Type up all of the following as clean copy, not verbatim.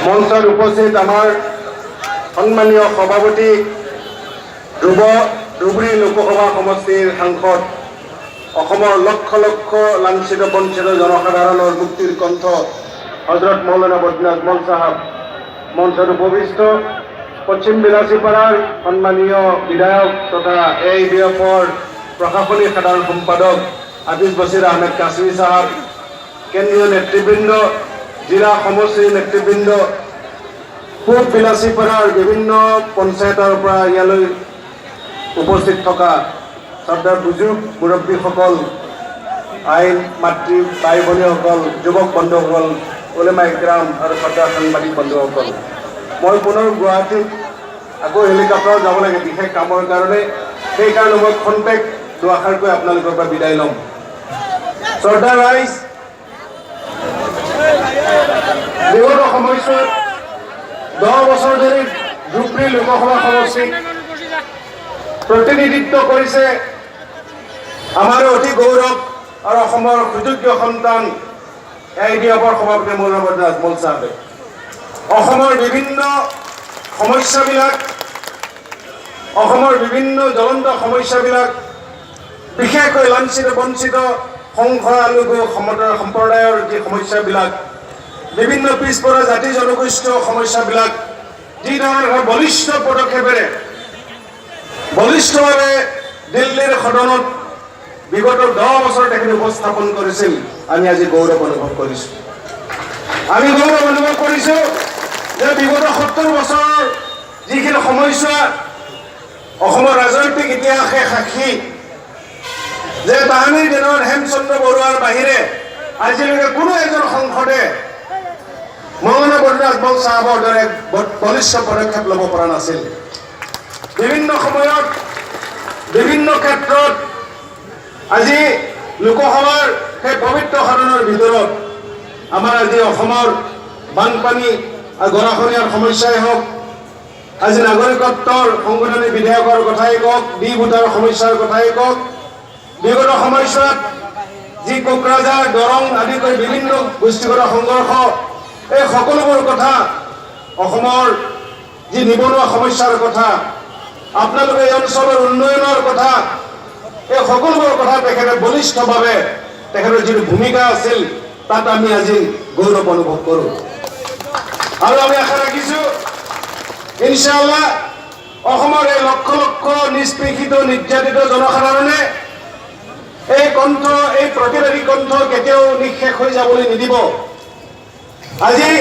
মঞ্চত উপস্থিত আমাৰ সন্মানীয় সভাপতি ধুবুৰী লোকসভা সমষ্টিৰ সাংসদ অসমৰ লক্ষ লক্ষ লাঞ্ছিত বঞ্চিত জনসাধাৰণৰ মুক্তিৰ কণ্ঠ হজৰত মৌলানা বদ্ৰীনাথ মল সাহেব মঞ্চত উপবিষ্ট পশ্চিম বিলাসীপাৰাৰ সন্মানীয় বিধায়ক তথা AIDFৰ প্ৰশাসনিক সাধাৰণ সম্পাদক হাফিজ বছিৰ আহমেদ কাছমি সাহেব, কেন্দ্ৰীয় নেতৃবৃন্দ, জিলা সমষ্টিৰ নেতৃবৃন্দ, পূব বিলাসীপাৰাৰ বিভিন্ন পঞ্চায়তৰ পৰা ইয়ালৈ উপস্থিত থকা শ্ৰদ্ধাৰ বুজুৰ্গ মুৰব্বীসকল, আইন মাতৃ ভাই ভনীসকল, যুৱক বন্ধুসকল, ওলেমা ইকৰাম আৰু শ্ৰদ্ধাৰ সাংবাদিক বন্ধুসকল, মই পুনৰ গুৱাহাটীত আকৌ হেলিকপ্টাৰত যাব লাগে বিশেষ কামৰ কাৰণে। সেইকাৰণে মই খন্তেক দুআষাৰকৈ আপোনালোকৰ পৰা বিদায় ল'ম। শ্ৰদ্ধা ৰাইজ, বিগত সময়ছোৱাত 10 বছৰ ধৰি ধুবুৰী লোকসভা সমষ্টিক প্ৰতিনিধিত্ব কৰিছে আমাৰ অতি গৌৰৱ আৰু অসমৰ সুযোগ্য সন্তান AIDFৰ সভাপতি মৌলানা বদ্ৰীনাথ মল সাহেবে। অসমৰ বিভিন্ন সমস্যাবিলাক, অসমৰ বিভিন্ন জ্বলন্ত সমস্যাবিলাক, বিশেষকৈ লাঞ্ছিত বঞ্চিত সংখ্যালঘু সম্প্ৰদায়ৰ যি সমস্যাবিলাক, বিভিন্ন পিছপৰা জাতি জনগোষ্ঠীয় সমস্যাবিলাক যি ধৰণৰ বলিষ্ঠ পদক্ষেপেৰে বলিষ্ঠভাৱে দিল্লীৰ সদনত বিগত 10 বছৰ তেখেতে উপস্থাপন কৰিছিল, আমি আজি গৌৰৱ অনুভৱ কৰিছোঁ। আমি গৌৰৱ অনুভৱ কৰিছোঁ যে বিগত 70 বছৰৰ যিখিনি সময়ছোৱা অসমৰ ৰাজনৈতিক ইতিহাসে সাক্ষী যে তাহানিৰ দিনত হেমচন্দ্ৰ বৰুৱাৰ বাহিৰে আজিলৈকে কোনো এজন সংসদে মৌলানা বদ্ৰীনাথ মল সাহেবৰ দৰে বলিষ্ঠ পদক্ষেপ ল'ব পৰা নাছিল। বিভিন্ন সময়ত বিভিন্ন ক্ষেত্ৰত আজি লোকসভাৰ সেই পবিত্ৰ সদনৰ ভিতৰত আমাৰ আজি অসমৰ বানপানী গৰাখহনীয়াৰ সমস্যাই হওক, আজি নাগৰিকত্বৰ সংশোধনী বিধেয়কৰ কথাই কওক, ডি ভোটাৰ সমস্যাৰ কথাই কওক, বিগত সময়ছোৱাত যি কোকৰাঝাৰ দৰং আদি কৰি বিভিন্ন গোষ্ঠীগত সংঘৰ্ষ, এই সকলোবোৰ কথা, অসমৰ যি নিবনুৱা সমস্যাৰ কথা, আপোনালোকে এই অঞ্চলৰ উন্নয়নৰ কথা, এই সকলোবোৰ কথা তেখেতে বলিষ্ঠভাৱে তেখেতৰ যিটো ভূমিকা আছিল তাত আমি আজি গৌৰৱ অনুভৱ কৰোঁ। আৰু আমি আশা ৰাখিছোঁ ইনশাআল্লাহ অসমৰ এই লক্ষ লক্ষ নিষ্পেষিত নিৰ্যাতিত জনসাধাৰণে এই কণ্ঠ, এই প্ৰতিবাদী কণ্ঠ কেতিয়াও নিঃশেষ হৈ যাবলৈ নিদিব। আজি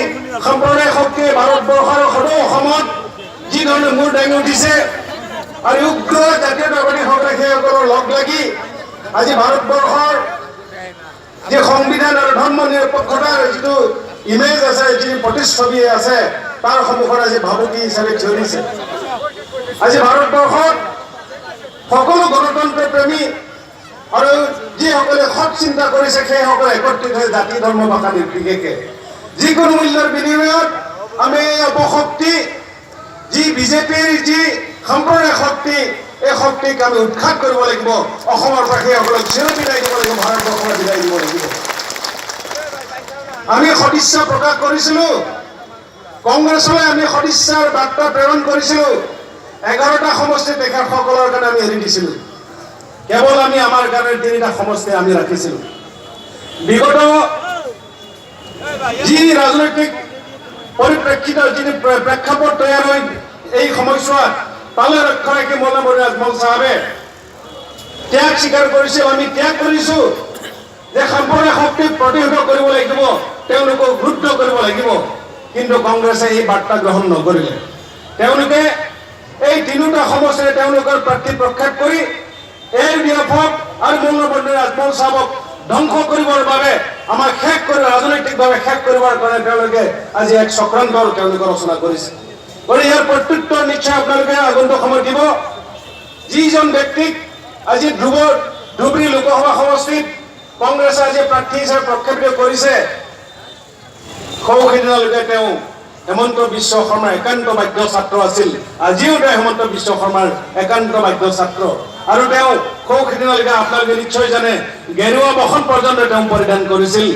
সাম্প্ৰদায়িক শক্তিয়ে ভাৰতবৰ্ষৰ সদৌ অসমত যি ধৰণে মূৰ দাঙি উঠিছে আৰু উগ্ৰ জাতীয়তাবাদী সন্ত্ৰাসীসকলৰ লগ লাগি আজি ভাৰতবৰ্ষৰ যি সংবিধান আৰু ধৰ্ম নিৰপেক্ষতাৰ যিটো ইমেজ আছে, যি প্ৰতিচ্ছবি আছে, তাৰ সন্মুখত আজি ভাবুকি হিচাপে থিয় দিছে। আজি ভাৰতবৰ্ষত সকলো গণতন্ত্ৰ প্ৰেমী আৰু যিসকলে সৎ চিন্তা কৰিছে সেইসকলে একত্ৰিত হৈ জাতি ধৰ্ম ভাষা নিৰ্বিশেষে যিকোনো মূল্যৰ বিনিময়ত আমি অপশক্তি, যি বিজেপিৰ যি সাম্প্ৰদায়িক শক্তি, এই শক্তিক আমি উৎখাত কৰিব লাগিব। অসমৰ পৰা সেইসকলক চিৰ বিদায় দিব লাগিব, ভাৰতবৰ্ষলৈ বিদায় দিব লাগিব। আমি সদিচ্ছা প্ৰকাশ কৰিছিলোঁ, কংগ্ৰেছলৈ আমি সদিচ্ছাৰ বাৰ্তা প্ৰেৰণ কৰিছিলোঁ। 11টা সমষ্টি তেখেতসকলৰ কাৰণে আমি এৰি দিছিলোঁ, কেৱল আমি আমাৰ কাৰণে 3টা সমষ্টি আমি ৰাখিছিলোঁ। বিগত যি ৰাজনৈতিক পৰিপ্ৰেক্ষিত, যি প্ৰেক্ষাপট তৈয়াৰ হৈ এই সময়ছোৱাত তালে লক্ষ্য ৰাখি মৌলানা বদ্ৰীনাথ মল সাহেবে ত্যাগ স্বীকাৰ কৰিছিল, আমি ত্যাগ কৰিছোঁ যে সাম্প্ৰদায়িক শক্তিক প্ৰতিহত কৰিব লাগিব, তেওঁলোকক ৰুদ্ধ কৰিব লাগিব। কিন্তু কংগ্ৰেছে এই বাৰ্তা গ্ৰহণ নকৰিলে। তেওঁলোকে এই 3টা সমষ্টিৰে তেওঁলোকৰ প্ৰাৰ্থী প্ৰখ্যাত কৰি AIDFক আৰু মৌলানা বদ্ৰীনাথ মল সাহেবক ধ্বংস কৰিবৰ বাবে, আমাক শেষ কৰি ৰাজনৈতিকভাৱে শেষ কৰিবৰ কাৰণে তেওঁলোকে আজি এক চক্ৰান্তৰ তেওঁলোকে ৰচনা কৰিছে। গতিকে ইয়াৰ প্ৰত্যুত্তৰ নিশ্চয় আপোনালোকে আগন্তুক সময়ত দিব। যিজন ব্যক্তিক আজি ধুবুৰী লোকসভা সমষ্টিত কংগ্ৰেছে আজি প্ৰাৰ্থী হিচাপে প্ৰক্ষেপিত কৰিছে, সৌখিদিনালৈকে তেওঁ হেমন্ত বিশ্ব শৰ্মাৰ একান্ত বাধ্য ছাত্ৰ আছিল। আজিও তেওঁ হেমন্ত বিশ্ব শৰ্মাৰ একান্ত বাধ্য ছাত্ৰ। আৰু তেওঁ সৌখিদিনালৈকে আপোনালোকে নিশ্চয় জানে গেৰুৱা বসন পৰ্যন্ত তেওঁ পৰিধান কৰিছিল।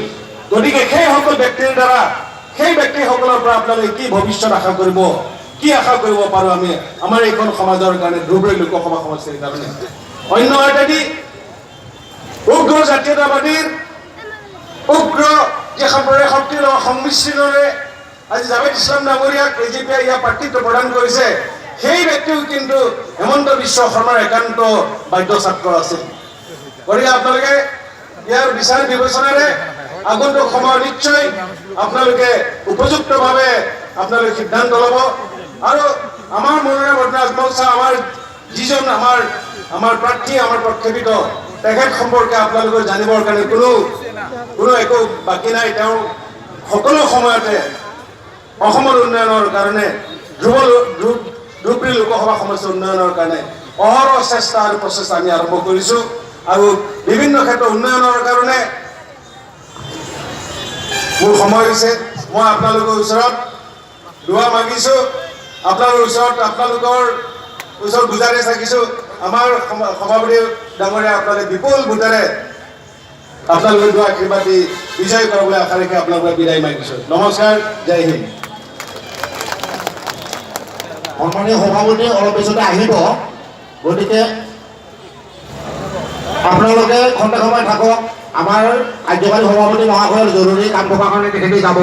গতিকে সেইসকল ব্যক্তিৰ দ্বাৰা, সেই ব্যক্তিসকলৰ পৰা আপোনালোকে কি ভৱিষ্যত আশা কৰিব, কি আশা কৰিব পাৰোঁ আমি আমাৰ এইখন সমাজৰ কাৰণে, ধুবুৰী লোকসভা সমষ্টিৰ কাৰণে। অন্য এটাদি উগ্ৰ জাতীয়তাবাদীৰ উগ্ৰ যে সাম্প্ৰদায়িক শক্তিৰ লগত সংমিশ্ৰণেৰে আজি জাভেদ ইছলাম ডাঙৰীয়াক এজিপিয়ে ইয়াৰ প্ৰাৰ্থিত্ব প্ৰদান কৰিছে, সেই ব্যক্তিও কিন্তু হেমন্ত বিশ্ব শৰ্মাৰ একান্ত বাধ্য ছাত্ৰ আছিল। গতিকে আপোনালোকে ইয়াৰ বিচাৰ বিবেচনাৰে আগন্তুক সময়ত নিশ্চয় আপোনালোকে উপযুক্তভাৱে আপোনালোকে সিদ্ধান্ত ল'ব। আৰু আমাৰ মনোনয়ন ভট্টাচাৰ্য মহোদয় আমাৰ যিজন আমাৰ প্ৰাৰ্থী, আমাৰ প্ৰক্ষেপিত, তেখেত সম্পৰ্কে আপোনালোকে জানিবৰ কাৰণে কোনো একো বাকী নাই। তেওঁ সকলো সময়তে অসমৰ উন্নয়নৰ কাৰণে, ধুবুৰী লোকসভা সমষ্টিৰ উন্নয়নৰ কাৰণে অহৰহ চেষ্টা আৰু প্ৰচেষ্টা আমি আৰম্ভ কৰিছোঁ। আৰু বিভিন্ন ক্ষেত্ৰত উন্নয়নৰ কাৰণে মোৰ সময় হৈছে। মই আপোনালোকৰ ওচৰত দুৱা মাগিছোঁ, আপোনালোকৰ ওচৰত গুজাৰিছ ৰাখিছোঁ, আমাৰ সভাপতি ডাঙৰীয়া আপোনালোকে বিপুল ভোটেৰে আপোনালোকে দুৱা আশীৰ্বাদ দি বিজয় কৰিবলৈ আশা ৰাখি আপোনালোকে বিদায় মাগিছোঁ। নমস্কাৰ, জয় হিন্দ। সন্মানীয় সভাপতি অলপ পিছতে আহিব, গতিকে আপোনালোকে খন্তেক সময় থাকক। আমাৰ কাৰ্যবাহী সভাপতি মহাশয়ৰ জৰুৰী কাম থকাৰ কাৰণে তেখেতে যাব।